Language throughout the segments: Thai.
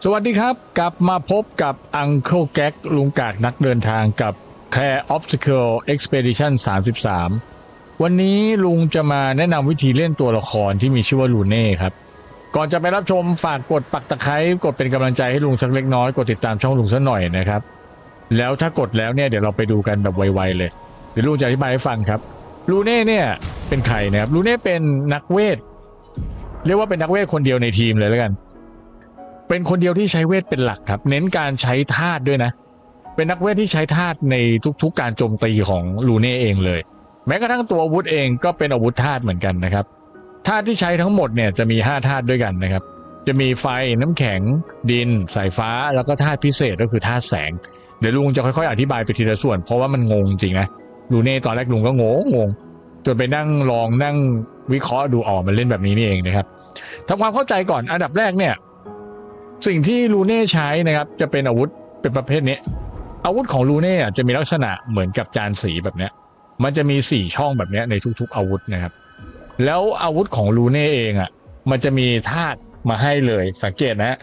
สวัสดีครับกลับมาพบกับ Uncle Gag ลุงกากนักเดินทางกับ Claire Obstacle Expedition 33วันนี้ลุงจะมาแนะนำวิธีเล่นตัวละครที่มีชื่อว่าลูเน่ครับก่อนจะไปรับชมฝากกดปักตะไคร้กดเป็นกำลังใจให้ลุงสักเล็กน้อยกดติดตามช่องลุงสักหน่อยนะครับแล้วถ้ากดแล้วเนี่ยเดี๋ยวเราไปดูกันแบบไวๆเลยเดี๋ยวลุงจะอธิบายให้ฟังครับลูเน่เนี่ยเป็นใครนะครับลูเน่เป็นนักเวทเรียกว่าเป็นนักเวทคนเดียวในทีมเลยแล้วกันเป็นคนเดียวที่ใช้เวทเป็นหลักครับเน้นการใช้ธาตุด้วยนะเป็นนักเวทที่ใช้ธาตุในทุกๆการโจมตีของลูเน่เองเลยแม้กระทั่งตัวอาวุธเองก็เป็นอาวุธธาตุเหมือนกันนะครับธาตุที่ใช้ทั้งหมดเนี่ยจะมี5ธาตุด้วยกันนะครับจะมีไฟน้ำแข็งดินสายฟ้าแล้วก็ธาตุพิเศษก็คือธาตุแสงเดี๋ยวลุงจะค่อยๆอธิบายไปทีละส่วนเพราะว่ามันงงจริงนะลูเน่ตอนแรกลุงก็งงจนไปนั่งวิเคราะห์ดูออกมันเล่นแบบนี้นี่เองนะครับทำความเข้าใจก่อนอันดับแรกเนี่ยสิ่งที่ลูเน่ใช้นะครับจะเป็นอาวุธเป็นประเภทนี้อาวุธของลูเน่จะมีลักษณะเหมือนกับจานสีแบบนี้มันจะมี4ช่องแบบนี้ในทุกๆอาวุธนะครับแล้วอาวุธของลูเน่เองมันจะมีธาตุมาให้เลยสังเกตนะ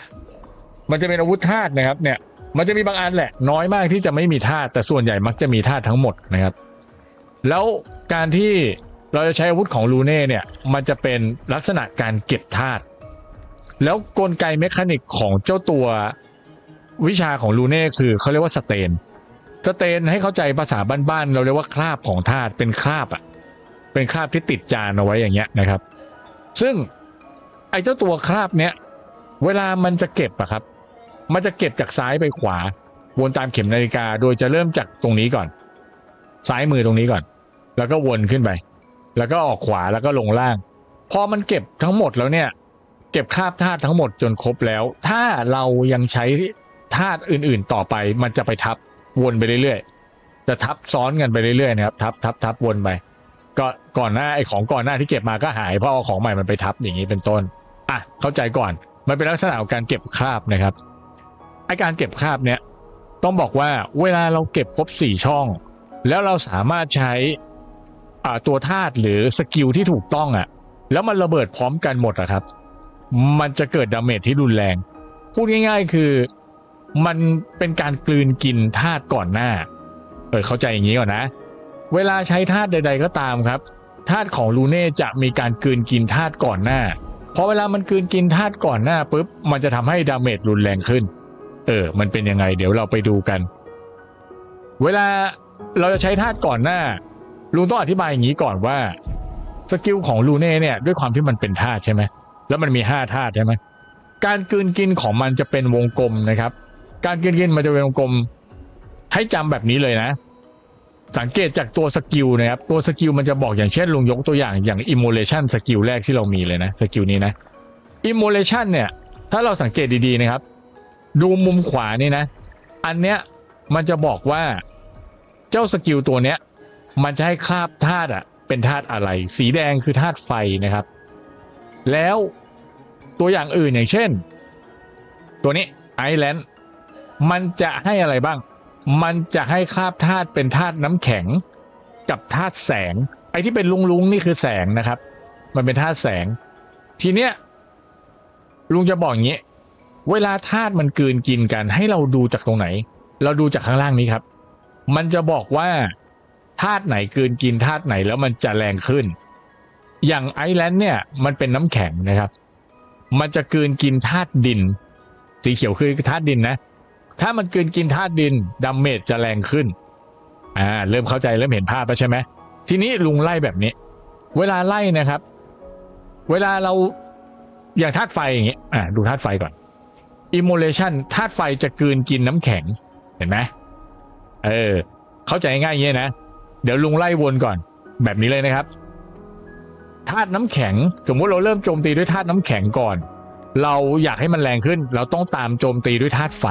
มันจะเป็นอาวุธธาตุนะครับเนี่ยมันจะมีบางอันแหละน้อยมากที่จะไม่มีธาตุแต่ส่วนใหญ่มักจะมีธาตุทั้งหมดนะครับแล้วการที่เราจะใช้อาวุธของลูเน่เนี่ยมันจะเป็นลักษณะการเก็บธาตุแล้วกลไกเมคานิกของเจ้าตัววิชาของลูเน่คือเขาเรียกว่าสเตนให้เข้าใจภาษาบ้านๆเราเรียกว่าคราบของธาตุเป็นคราบเป็นคราบที่ติดจานเอาไว้อย่างเงี้ยนะครับซึ่งไอ้เจ้าตัวคราบเนี้ยเวลามันจะเก็บครับมันจะเก็บจากซ้ายไปขวาวนตามเข็มนาฬิกาโดยจะเริ่มจากตรงนี้ก่อนซ้ายมือตรงนี้ก่อนแล้วก็วนขึ้นไปแล้วก็ออกขวาแล้วก็ลงล่างพอมันเก็บทั้งหมดแล้วเนี่ยเก็บคราบธาตุทั้งหมดจนครบแล้วถ้าเรายังใช้ธาตุอื่นๆต่อไปมันจะไปทับวนไปเรื่อยๆจะทับซ้อนกันไปเรื่อยๆนะครับทับวนไปก็ก่อนหน้าไอ้ของก่อนหน้าที่เก็บมาก็หายเพราะเอาของใหม่มันไปทับอย่างนี้เป็นต้นเข้าใจก่อนมันเป็นลักษณะของการเก็บคราบนะครับไอ้การเก็บคราบเนี่ยต้องบอกว่าเวลาเราเก็บครบ4ช่องแล้วเราสามารถใช้ตัวธาตุหรือสกิลที่ถูกต้องแล้วมันระเบิดพร้อมกันหมดครับมันจะเกิดดาเมจที่รุนแรงพูดง่ายๆคือมันเป็นการกลืนกินธาตุก่อนหน้าเข้าใจอย่างนี้ก่อนนะเวลาใช้ธาตุใดๆก็ตามครับธาตุของลูเน่จะมีการกลืนกินธาตุก่อนหน้าพอเวลามันกลืนกินธาตุก่อนหน้าปุ๊บมันจะทำให้ดาเมจรุนแรงขึ้นมันเป็นยังไงเดี๋ยวเราไปดูกันเวลาเราจะใช้ธาตุก่อนหน้าลุงต้องอธิบายอย่างนี้ก่อนว่าสกิลของลูเน่เนี่ยด้วยความที่มันเป็นธาตุใช่ไหมแล้วมันมี5ธาตุใช่ไหมการกลืนกินของมันจะเป็นวงกลมนะครับการกลืนกินมันจะเป็นวงกลมให้จำแบบนี้เลยนะสังเกตจากตัวสกิลนะครับตัวสกิลมันจะบอกอย่างเช่นลุงยกตัวอย่าง Immolation สกิลแรกที่เรามีเลยนะสกิลนี้นะ Immolation เนี่ยถ้าเราสังเกตดีๆนะครับดูมุมขวานี่นะอันเนี้ยมันจะบอกว่าเจ้าสกิลตัวเนี้ยมันจะให้คราบธาตุเป็นธาตุอะไรสีแดงคือธาตุไฟนะครับแล้วตัวอย่างอื่นอย่างเช่นตัวนี้ไอแลนด์มันจะให้อะไรบ้างมันจะให้คราบธาตุเป็นธาตุน้ำแข็งกับธาตุแสงไอที่เป็นลุงนี่คือแสงนะครับมันเป็นธาตุแสงทีเนี้ยลุงจะบอกอย่างนี้เวลาธาตุมันกลืนกินกันให้เราดูจากตรงไหนเราดูจากข้างล่างนี้ครับมันจะบอกว่าธาตุไหนกลืนกินธาตุไหนแล้วมันจะแรงขึ้นอย่างไอแลนด์เนี่ยมันเป็นน้ำแข็งนะครับมันจะกลืนกินธาตุดินสีเขียวคือธาตุดินนะถ้ามันกลืนกินธาตุดินดาเมจจะแรงขึ้นเริ่มเข้าใจเริ่มเห็นภาพแล้วใช่ไหมทีนี้ลุงไล่แบบนี้เวลาไล่นะครับเวลาเราอย่างธาตุไฟอย่างนี้ดูธาตุไฟก่อน Immolation ธาตุไฟจะกลืนกินน้ำแข็งเห็นไหมเข้าใจง่ายอย่างนี้นะเดี๋ยวลุงไล่วนก่อนแบบนี้เลยนะครับธาตุน้ำแข็งสมมติเราเริ่มโจมตีด้วยธาตุน้ำแข็งก่อนเราอยากให้มันแรงขึ้นเราต้องตามโจมตีด้วยธาตุไฟ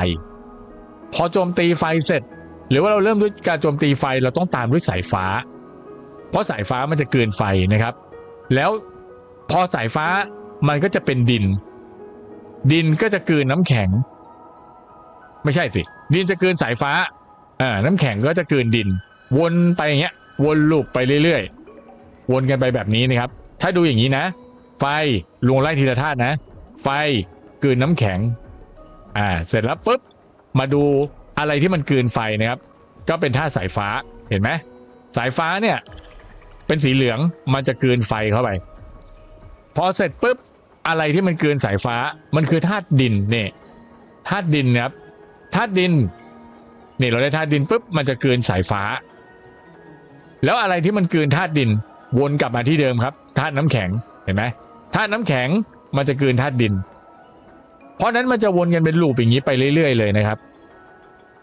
พอโจมตีไฟเสร็จหรือว่าเราเริ่มด้วยการโจมตีไฟเราต้องตามด้วยสายฟ้าเพราะสายฟ้ามันจะกลืนไฟนะครับแล้วพอสายฟ้ามันก็จะเป็นดินก็จะกลืนน้ำแข็งไม่ใช่สิดินจะกลืนสายฟ้าน้ำแข็งก็จะกลืนดินวนไปอย่างเงี้ยวนลูปไปเรื่อยๆวนกันไปแบบนี้นะครับถ้าดูอย่างนี้นะไฟลงไล่ทีละธาตุนะไฟกลืนน้ำแข็ง เสร็จแล้วปุ๊บมาดูอะไรที่มันกลืนไฟนะครับก็เป็นธาตุสายฟ้าเห็นไหมสายฟ้าเนี่ยเป็นสีเหลืองมันจะกลืนไฟเข้าไปพอเสร็จปุ๊บอะไรที่มันกลืนสายฟ้ามันคือธาตุดินเนี่ยธาตุดินนะครับธาตุดินนี่เราได้ธาตุดินปุ๊บมันจะกลืนสายฟ้าแล้วอะไรที่มันกลืนธาตุดินวนกลับมาที่เดิมครับธาตุน้ำแข็งเห็นไหมธาตุน้ำแข็งมันจะกลืนธาตุดินเพราะนั้นมันจะวนกันเป็นลูปอย่างนี้ไปเรื่อยๆเลยนะครับ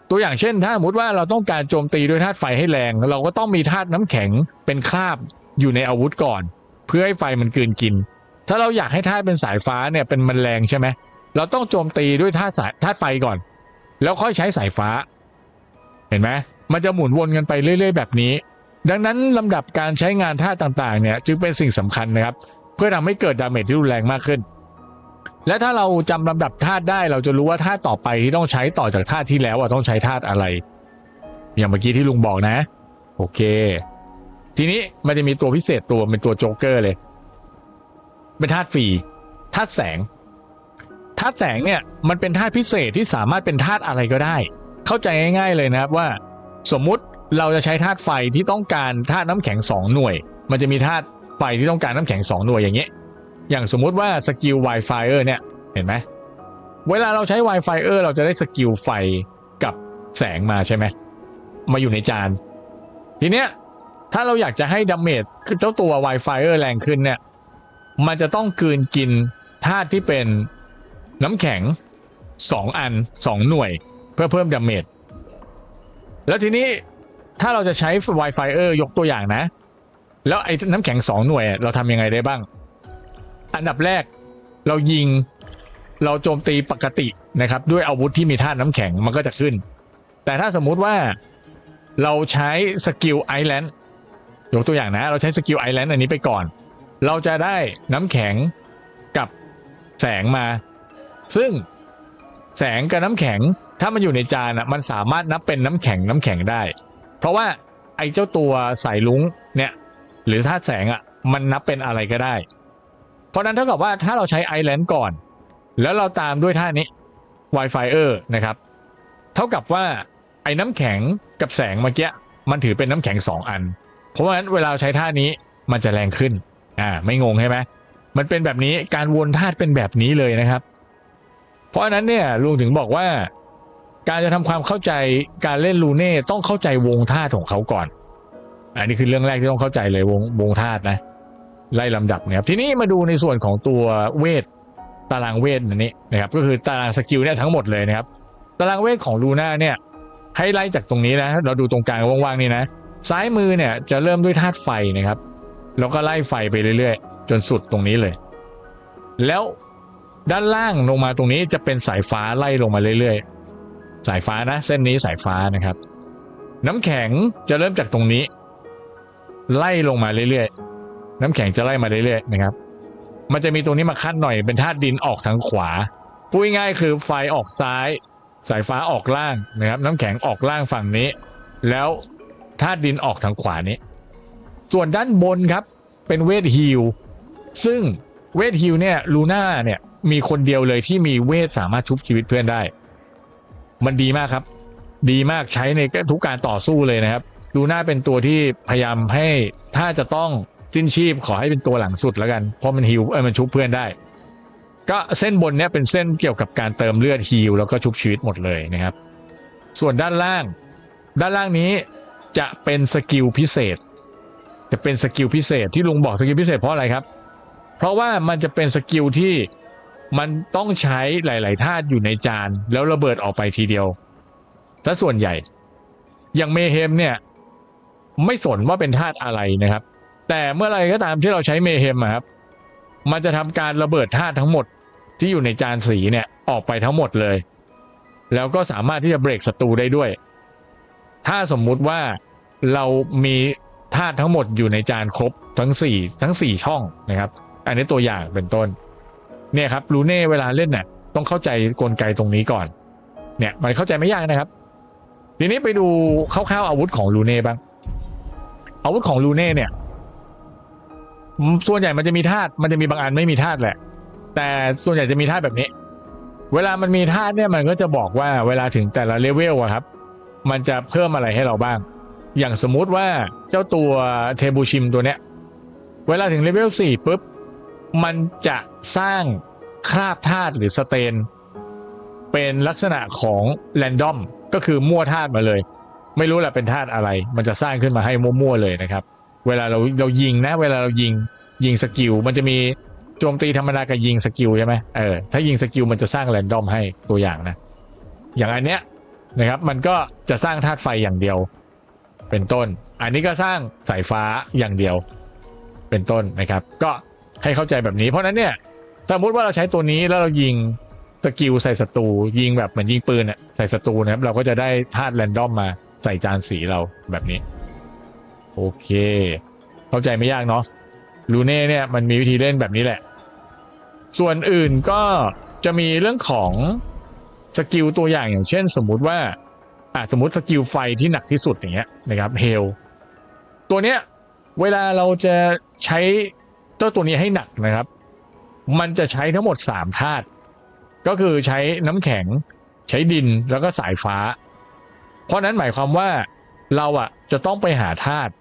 ตัวอย่างเช่นถ้าสมมติว่าเราต้องการโจมตีด้วยธาตุไฟให้แรงเราก็ต้องมีธาตุน้ำแข็งเป็นคราบอยู่ในอาวุธก่อนเพื่อให้ไฟมันกลืนกินถ้าเราอยากให้ธาตุเป็นสายฟ้าเนี่ยเป็นมันแรงใช่ไหมเราต้องโจมตีด้วยธาตุไฟก่อนแล้วค่อยใช้สายฟ้าเห็นไหมมันจะหมุนวนกันไปเรื่อยๆแบบนี้ดังนั้นลำดับการใช้งานธาตุต่างๆเนี่ยจึงเป็นสิ่งสำคัญนะครับเพื่อทำให้เกิดดาเมจที่รุนแรงมากขึ้นและถ้าเราจำลำดับธาตุได้เราจะรู้ว่าธาตุต่อไปที่ต้องใช้ต่อจากธาตุที่แล้วต้องใช้ธาตุอะไรอย่างเมื่อกี้ที่ลุงบอกนะโอเคทีนี้มันจะมีตัวพิเศษตัวเป็นตัวโจ๊กเกอร์เลยเป็นธาตุฟรีธาตุแสงธาตุแสงเนี่ยมันเป็นธาตุพิเศษที่สามารถเป็นธาตุอะไรก็ได้เข้าใจง่ายๆเลยนะครับว่าสมมุติเราจะใช้ธาตุไฟที่ต้องการธาตุน้ำแข็ง2หน่วยมันจะมีธาตุไฟที่ต้องการน้ำแข็ง2หน่วยอย่างเงี้ยอย่างสมมุติว่าสกิล Wildfire เนี่ยเห็นไหมเวลาเราใช้ Wildfire เราจะได้สกิลไฟกับแสงมาใช่ไหมมาอยู่ในจานทีเนี้ยถ้าเราอยากจะให้ดาเมจคือเจ้าตัว Wildfire แรงขึ้นเนี่ยมันจะต้องกลืนกินธาตุที่เป็นน้ำแข็ง2อัน2หน่วยเพื่อเพิ่มดาเมจแล้วทีนี้ถ้าเราจะใช้ Wildfire ยกตัวอย่างนะแล้วไอ้น้ำแข็ง2หน่วยเราทำยังไงได้บ้างอันดับแรกเราโจมตีปกตินะครับด้วยอาวุธที่มีธาตุน้ำแข็งมันก็จะขึ้นแต่ถ้าสมมุติว่าเราใช้สกิลไอแลนด์ยกตัวอย่างนะเราใช้สกิลไอแลนด์อันนี้ไปก่อนเราจะได้น้ำแข็งกับแสงมาซึ่งแสงกับน้ำแข็งถ้ามันอยู่ในจานมันสามารถนับเป็นน้ำแข็งได้เพราะว่าไอ้เจ้าตัวสายลุ้งเนี่ยหรือธาตุแสงมันนับเป็นอะไรก็ได้เพราะนั้นเท่ากับว่าถ้าเราใช้ไอแลนด์ก่อนแล้วเราตามด้วยท่านี้ Wildfire นะครับเท่ากับว่าไอ้น้ำแข็งกับแสงเมื่อกี้มันถือเป็นน้ำแข็ง2อันเพราะฉะนั้นเวลาใช้ท่านี้มันจะแรงขึ้นไม่งงใช่ไหมมันเป็นแบบนี้การวนธาตุเป็นแบบนี้เลยนะครับเพราะฉะนั้นเนี่ยลุงถึงบอกว่าการจะทำความเข้าใจการเล่นลูเน่ต้องเข้าใจวงธาตุของเขาก่อนอันนี้คือเรื่องแรกที่ต้องเข้าใจเลยวงธาตุนะไล่ลำดับนะครับทีนี้มาดูในส่วนของตัวเวทตารางเวทนี้นะครับก็คือตารางสกิลเนี่ยทั้งหมดเลยนะครับตารางเวทของลูน่าเนี่ยให้ไล่จากตรงนี้นะเราดูตรงกลางว่างๆนี่นะซ้ายมือเนี่ยจะเริ่มด้วยธาตุไฟนะครับแล้วก็ไล่ไฟไปเรื่อยๆจนสุดตรงนี้เลยแล้วด้านล่างลงมาตรงนี้จะเป็นสายฟ้าไล่ลงมาเรื่อยๆสายฟ้านะเส้นนี้สายฟ้านะครับน้ำแข็งจะเริ่มจากตรงนี้ไล่ลงมาเรื่อยๆน้ำแข็งจะไล่มาเรื่อยๆนะครับมันจะมีตรงนี้มาขั้นหน่อยเป็นธาตุดินออกทางขวาพูดง่ายๆคือไฟออกซ้ายสายฟ้าออกล่างนะครับน้ำแข็งออกล่างฝั่งนี้แล้วธาตุดินออกทางขวานี้ส่วนด้านบนครับเป็นเวทฮีลซึ่งเวทฮีลเนี่ยลูน่าเนี่ยมีคนเดียวเลยที่มีเวทสามารถชุบชีวิตเพื่อนได้มันดีมากครับดีมากใช้ในทุกการต่อสู้เลยนะครับลูน่าเป็นตัวที่พยายามให้ถ้าจะต้องสิ้นชีพขอให้เป็นตัวหลังสุดแล้วกันเพราะมันฮีลมันชุบเพื่อนได้ก็เส้นบนเนี่ยเป็นเส้นเกี่ยวกับการเติมเลือดฮีลแล้วก็ชุบชีวิตหมดเลยนะครับส่วนด้านล่างนี้จะเป็นสกิลพิเศษจะเป็นสกิลพิเศษที่ลุงบอกสกิลพิเศษเพราะอะไรครับเพราะว่ามันจะเป็นสกิลที่มันต้องใช้หลายๆธาตุอยู่ในจานแล้วระเบิดออกไปทีเดียวถ้าส่วนใหญ่อย่างเมเฮมเนี่ยไม่สนว่าเป็นธาตุอะไรนะครับแต่เมื่อไรก็ตามที่เราใช้เมเฮมครับมันจะทำการระเบิดธาตุทั้งหมดที่อยู่ในจานสีเนี่ยออกไปทั้งหมดเลยแล้วก็สามารถที่จะเบรกศัตรูได้ด้วยถ้าสมมุติว่าเรามีธาตุทั้งหมดอยู่ในจานครบทั้ง4ช่องนะครับอันนี้ตัวอย่างเป็นต้นเนี่ยครับลูเน่เวลาเล่นเนี่ยต้องเข้าใจกลไกตรงนี้ก่อนเนี่ยมันเข้าใจไม่ยากนะครับทีนี้ไปดูคร่าวๆอาวุธของลูเน่บ้างอาวุธของลูเน่เนี่ยส่วนใหญ่มันจะมีธาตุมันจะมีบางอันไม่มีธาตุแหละแต่ส่วนใหญ่จะมีธาตุแบบนี้ เวลามันมีธาตุเนี่ยมันก็จะบอกว่าเวลาถึงแต่ละเลเวลอะครับมันจะเพิ่มอะไรให้เราบ้างอย่างสมมุติว่าเจ้าตัวเทบูชิมตัวเนี้ยเวลาถึงเลเวล4ปุ๊บมันจะสร้างคราบธาตุหรือสเตนเป็นลักษณะของแรนดอมก็คือมั่วธาตุมาเลยไม่รู้แหละเป็นธาตุอะไรมันจะสร้างขึ้นมาให้มั่วๆเลยนะครับเวลาเรายิงนะเวลาเรายิงสกิลมันจะมีโจมตีธรรมดากับยิงสกิลใช่ไหมถ้ายิงสกิลมันจะสร้างแรนดอมให้ตัวอย่างนะอย่างอันเนี้ยนะครับมันก็จะสร้างธาตุไฟอย่างเดียวเป็นต้นอันนี้ก็สร้างสายฟ้าอย่างเดียวเป็นต้นนะครับก็ให้เข้าใจแบบนี้เพราะนั้นเนี่ยสมมติว่าเราใช้ตัวนี้แล้วเรายิงสกิลใส่ศัตรูยิงแบบเหมือนยิงปืนอะใส่ศัตรูนะครับเราก็จะได้ธาตุแรนดอมมาใส่จานสีเราแบบนี้โอเคเข้าใจไม่ยากเนาะลูเน่เนี่ยมันมีวิธีเล่นแบบนี้แหละส่วนอื่นก็จะมีเรื่องของสกิลตัวอย่างเช่นสมมุติว่าสมมติสกิลไฟที่หนักที่สุดอย่างเงี้ยนะครับเฮลตัวเนี้ยเวลาเราจะใช้ตัวนี้ให้หนักนะครับมันจะใช้ทั้งหมด3ธาตุก็คือใช้น้ำแข็งใช้ดินแล้วก็สายฟ้าเพราะนั้นหมายความว่าเราจะต้องไปหาธาตุ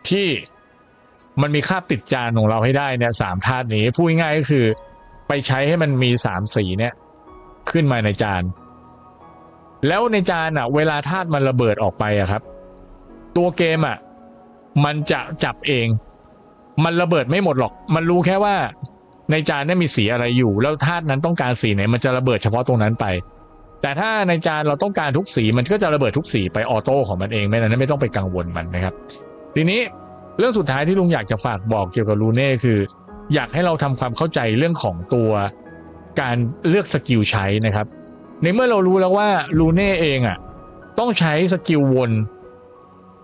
ที่มันมีคราบติดจานของเราให้ได้เนี่ย3ธาตุนี้พูดง่ายๆก็คือไปใช้ให้มันมี3สีเนี่ยขึ้นมาในจานแล้วในจานเวลาธาตุมันระเบิดออกไปครับตัวเกมมันจะจับเองมันระเบิดไม่หมดหรอกมันรู้แค่ว่าในจานเนี่ยมีสีอะไรอยู่แล้วธาตุนั้นต้องการสีไหนมันจะระเบิดเฉพาะตรงนั้นไปแต่ถ้าในจานเราต้องการทุกสีมันก็จะระเบิดทุกสีไปออโต้ของมันเองไม่ต้องไปกังวลมันนะครับทีนี้เรื่องสุดท้ายที่ลุงอยากจะฝากบอกเกี่ยวกับลูเน่คืออยากให้เราทำความเข้าใจเรื่องของตัวการเลือกสกิลใช้นะครับในเมื่อเรารู้แล้วว่าลูเน่เองต้องใช้สกิลวน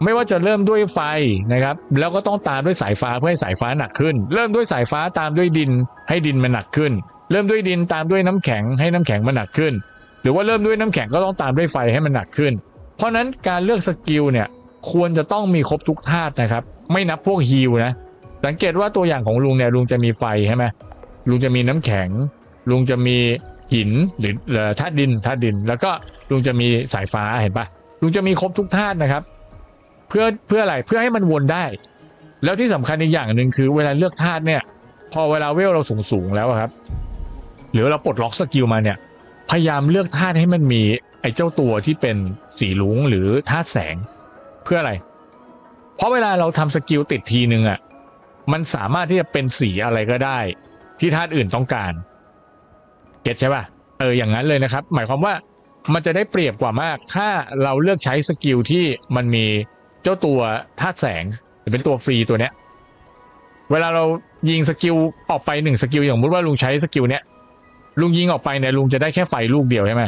ไม่ว่าจะเริ่มด้วยไฟนะครับแล้วก็ต้องตามด้วยสายฟ้าเพื่อให้สายฟ้าหนักขึ้นเริ่มด้วยสายฟ้าตามด้วยดินให้ดินมันหนักขึ้นเริ่มด้วยดินตามด้วยน้ำแข็งให้น้ำแข็งมันหนักขึ้นหรือว่าเริ่มด้วยน้ำแข็งก็ต้องตามด้วยไฟให้มันหนักขึ้นเพราะนั้นการเลือกสกิลเนี่ยควรจะต้องมีครบทุกธาตุนะครับไม่นับพวกฮีลนะสังเกตว่าตัวอย่างของลุงเนี่ยลุงจะมีไฟใช่ไหมลุงจะมีน้ำแข็งลุงจะมีหินหรือธาตุดินแล้วก็ลุงจะมีสายฟ้าเห็นปะลุงจะมีครบทุกธาตุนะครับเพื่ออะไรเพื่อให้มันวนได้แล้วที่สำคัญอีกอย่างหนึ่งคือเวลาเลือกธาตุเนี่ยพอเวลาเวลเราสูงแล้วครับหรือเราปลดล็อกสกิลมาเนี่ยพยายามเลือกธาตุให้มันมีไอ้เจ้าตัวที่เป็นสีลุ้งหรือธาตุแสงเพื่ออะไรเพราะเวลาเราทำสกิลติดทีนึงมันสามารถที่จะเป็นสีอะไรก็ได้ที่ธาตุอื่นต้องการเก็ตใช่ป่ะอย่างนั้นเลยนะครับหมายความว่ามันจะได้เปรียบกว่ามากถ้าเราเลือกใช้สกิลที่มันมีเจ้าตัวธาตุแสงหรือเป็นตัวฟรีตัวเนี้ยเวลาเรายิงสกิลออกไป1สกิลอย่างสมมติว่าลุงใช้สกิลเนี้ยลุงยิงออกไปเนี่ยลุงจะได้แค่ไฟลูกเดียวใช่ไหม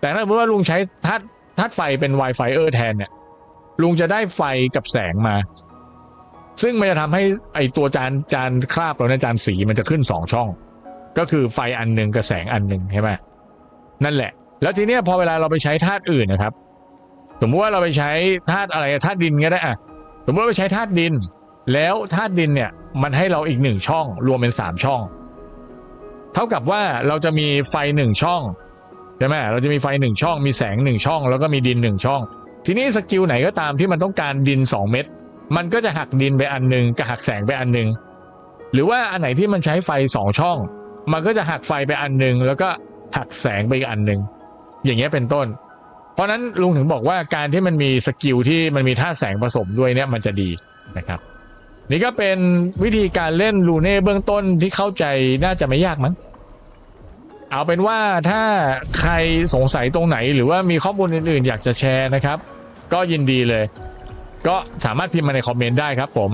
แต่ถ้าสมมติว่าลุงใช้ธาตุไฟเป็นไวไฟแทนเนี่ยลุงจะได้ไฟกับแสงมาซึ่งมันจะทำให้ไอตัวจานคราบเราในจานสีมันจะขึ้น2ช่องก็คือไฟอันนึงกับแสงอันนึงใช่ไหมนั่นแหละแล้วทีเนี้ยพอเวลาเราไปใช้ธาตุอื่นนะครับสมมติว่าเราไปใช้ธาตุอะไรธาตุดินก็ได้สมมติว่าไปใช้ธาตุดินแล้วธาตุดินเนี่ยมันให้เราอีก1ช่องรวมเป็น3ช่องเท่ากับว่าเราจะมีไฟ1ช่องใช่ไหมเราจะมีไฟ1ช่องมีแสง1ช่องแล้วก็มีดิน1ช่องทีนี้สกิลไหนก็ตามที่มันต้องการดิน2เม็ดมันก็จะหักดินไปอันนึงกับหักแสงไปอันนึงหรือว่าอันไหนที่มันใช้ไฟ2ช่องมันก็จะหักไฟไปอันนึงแล้วก็หักแสงไปอีกอันนึงอย่างเงี้ยเป็นต้นเพราะนั้นลุงถึงบอกว่าการที่มันมีสกิลที่มันมีธาตุแสงผสมด้วยเนี่ยมันจะดีนะครับนี่ก็เป็นวิธีการเล่นลูเน่เบื้องต้นที่เข้าใจน่าจะไม่ยากมั้งเอาเป็นว่าถ้าใครสงสัยตรงไหนหรือว่ามีข้อมูลอื่นๆอยากจะแชร์นะครับก็ยินดีเลยก็สามารถพิมพ์มาในคอมเมนต์ได้ครับผม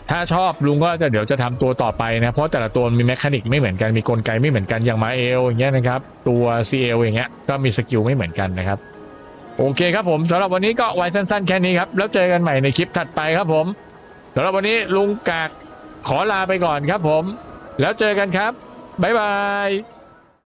ถ้าชอบลุงก็เดี๋ยวจะทำตัวต่อไปนะเพราะแต่ละตัวมีแมคานิกไม่เหมือนกันมีกลไกไม่เหมือนกันอย่างมาเอลอย่างเงี้ยนะครับตัว CL อย่างเงี้ยก็มีสกิลไม่เหมือนกันนะครับโอเคครับผมสำหรับวันนี้ก็ไว้สั้นๆแค่นี้ครับแล้วเจอกันใหม่ในคลิปถัดไปครับผมสำหรับวันนี้ลุงกากขอลาไปก่อนครับผมแล้วเจอกันครับบ๊ายบาย